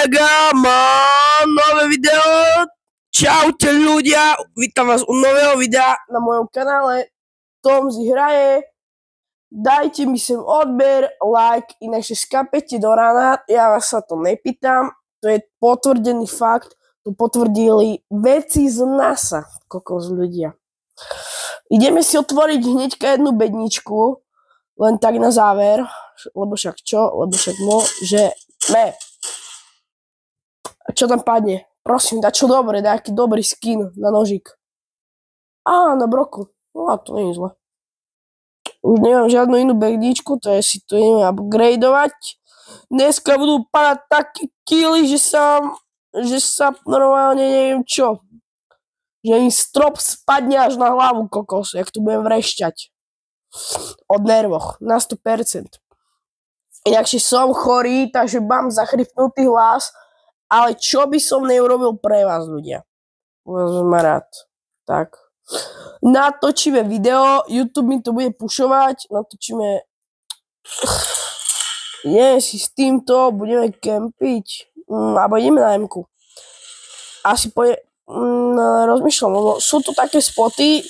Megaman, nové video. Čaute ľudia, vítam vás u nového videa na mojom kanále Tomzi hraje. Dajte mi sem odber, like, inak skapete do rána, ja vás sa to nepýtam, to je potvrdený fakt, to potvrdili vedci z NASA, kokos ľudia. Ideme si otvoriť hneďka jednu bedničku, len tak na záver, lebo však čo, lebo však môžeme. A čo tam padne? Prosím, daj čo dobre, daj aký dobrý skin na nožík. Na broku. No a to nie je zle. Už nemám žiadnu inú bedničku, to je si to ideme upgradeovať. Dneska budú padať také killy, že sa normálne neviem čo. Že im strop spadne až na hlavu, kokos, jak tu budem vrešťať. Od nervoch, na 100%. Inakšie som chorý, takže mám zachrypnutý hlas, ale čo by som neurobil pre vás, ľudia? Som rád. Tak. Natočíme video, YouTube mi to bude pušovať, natočíme... Nie, si s týmto budeme kempiť. Alebo ideme na M-ku. Asi rozmýšľam, lebo sú tu také spoty,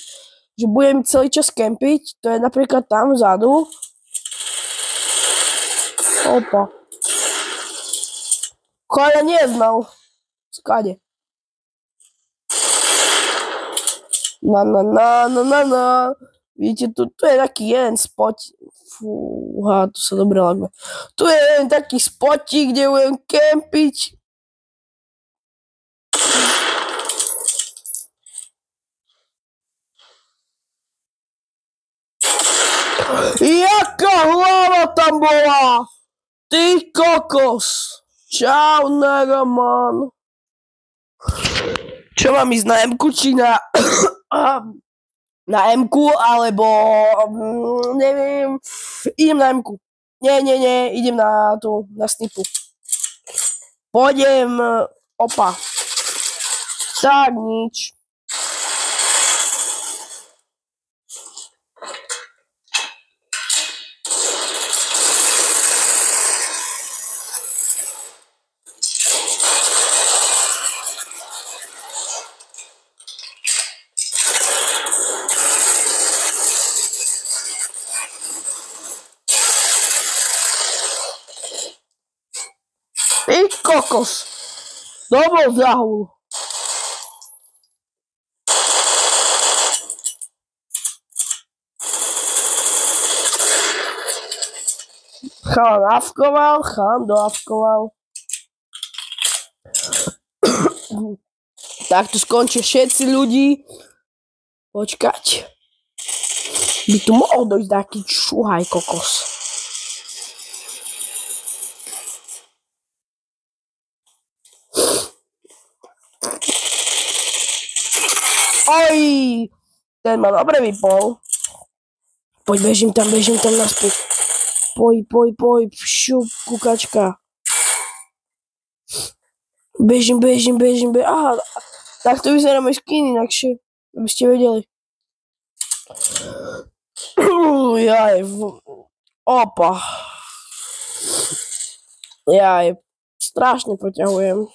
že budem celý čas kempiť, to je napríklad tam vzadu. Opa. Koľa neznal. Skade. Na. Vidíte, tu je taký jeden spot. Fúha, tu sa dobre laguje. Tu je jeden taký spotík, kde budem kempiť. Jaká hlava tam bola? Ty kokos. Čau, Megaman. Čo mám ísť na M-ku, či na M-ku, alebo neviem, idem na M-ku. Nie, idem na snipu. Pôjdem, opa. Tak, nič. Ty kokos, dobol zahul. Chalan doavkoval. Tak tu skončia všetci ľudí. Počkať. By tu mohol dojsť taký šuhaj kokos. Oj, ten ma dobre vypol. Poď, bežím tam naspäť. Poď, šup, kukačka. Bežím. Aha, takto vyzerá môj skin inakšie, aby ste vedeli. Opa. Strašne poťahujem.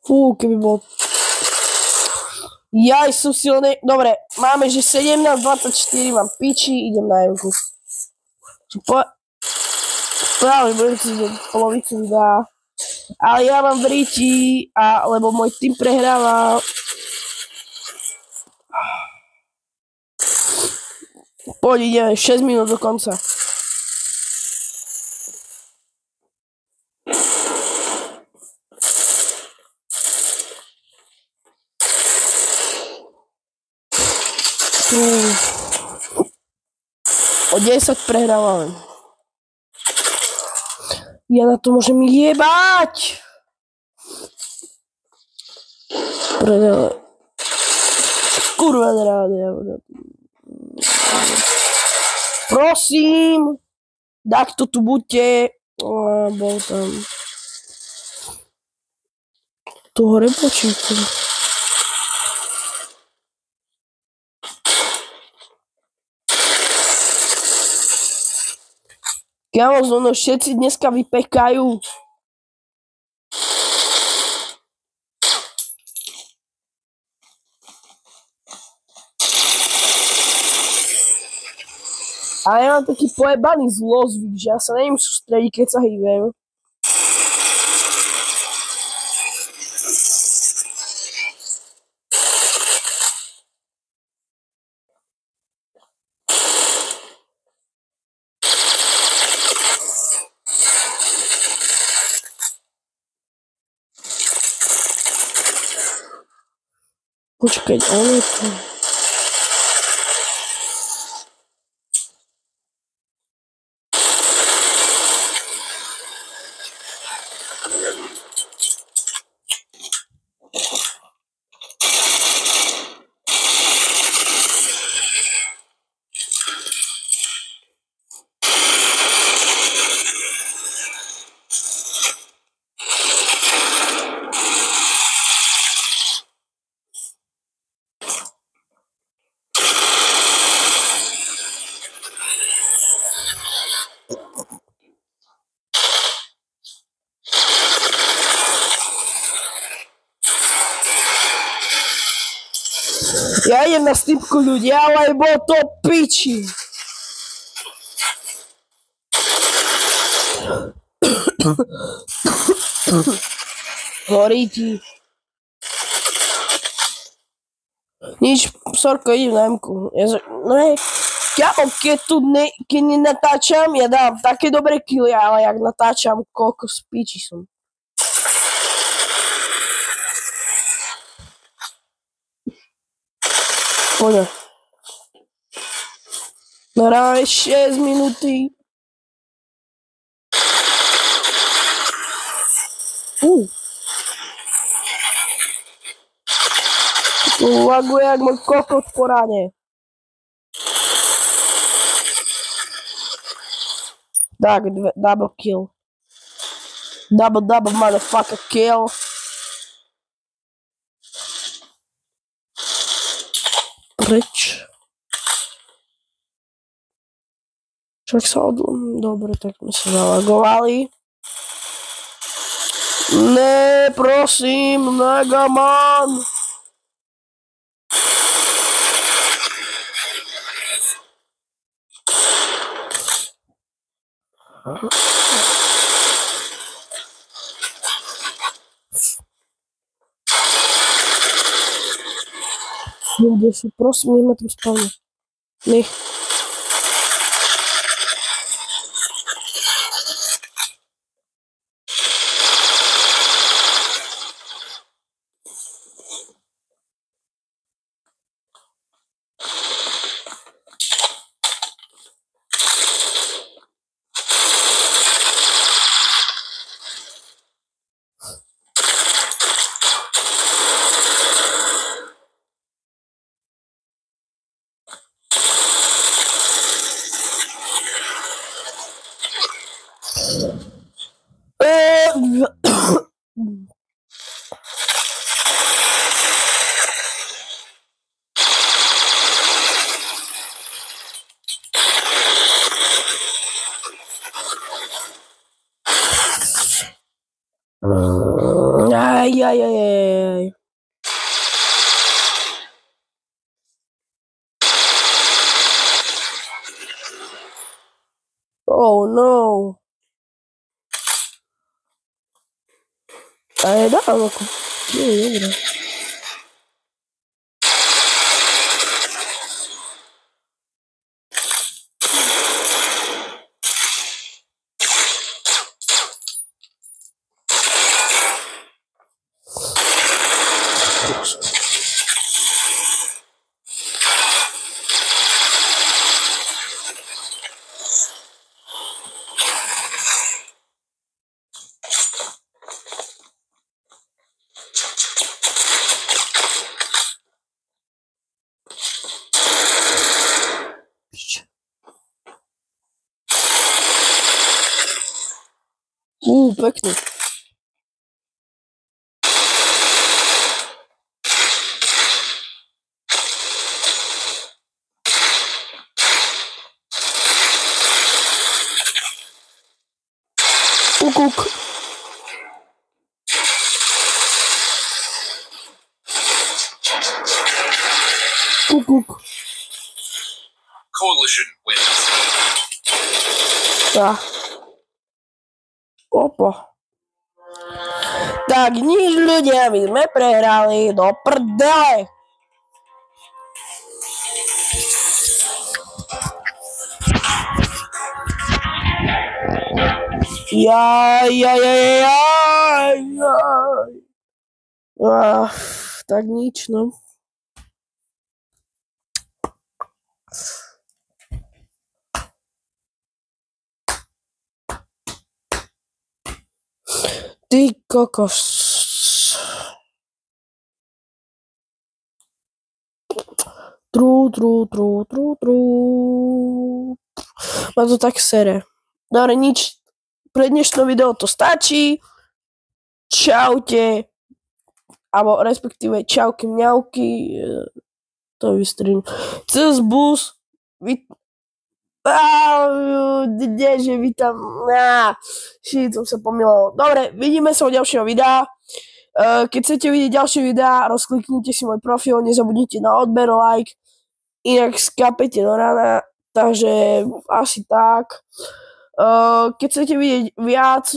Keby bol... som silný. Dobre, máme, že 17:24, mám piči, idem na M-ku. Práve, budem si polovicu videa. Ale ja mám v ríti, lebo môj tým prehráva. Poď, ideme, 6 minút do konca. O 10 prehrávame. Ja na to môžem jebať! Predele. Kurva rádia. Prosím! Takto tu buďte. Bol tam. Tu hore počítam. Kámo, ono všetci dneska vypekajú. A ja mám taký pojebaný zlozvyk, že ja sa neviem sústrediť, keď sa hýbem. Počkať, on je tu. Ja idem na stýpku ľudia, lebo to piči. Horí ti. Nič, sorko, idem na M-ku. Keď nenatáčam, ja dám také dobré killy, ale jak natáčam, koľko z piči som. Poďa. Nahráme 6 minúty. Laguje jak môj kokot po ráne. Tak, double kill. Double motherfucker kill. Preč? Však sa Dobre, tak sme sa zalagovali. Ne, prosím, Megaman. Kde sú, prosím, nech ma tam spavne. Nech. Aj. Oh no. Aj dám ako. Nie, dobre. Pekne. Kukuk. Kukuk. Coalition wins. Tak. Opa. Tak nič ľudia, my sme prehrali do prdele. Jaj. Tak nič, no. Ty kokos. Trú. Ma to tak sere. Dobre, nič. Pre dnešné video to stačí. Čaute. Alebo respektíve čauky mňauky. To vystrím. Cez bus. Kdeže vy tam... som sa pomýlil. Dobre, vidíme sa u ďalšieho videa. Keď chcete vidieť ďalšie videá, rozkliknite si môj profil, nezabudnite na odber, like. Inak skapete do rana. Takže asi tak. Keď chcete vidieť viac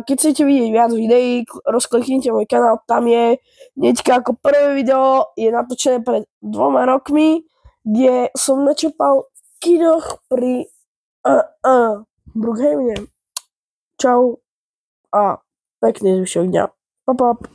keď chcete vidieť viac videí, rozkliknite môj kanál, tam je hneďka ako prvé video, je natočené pred 2 rokmi, kde som načapal kidoch pri Brookhavene. Čau a pekný zvyšok dňa. Pop.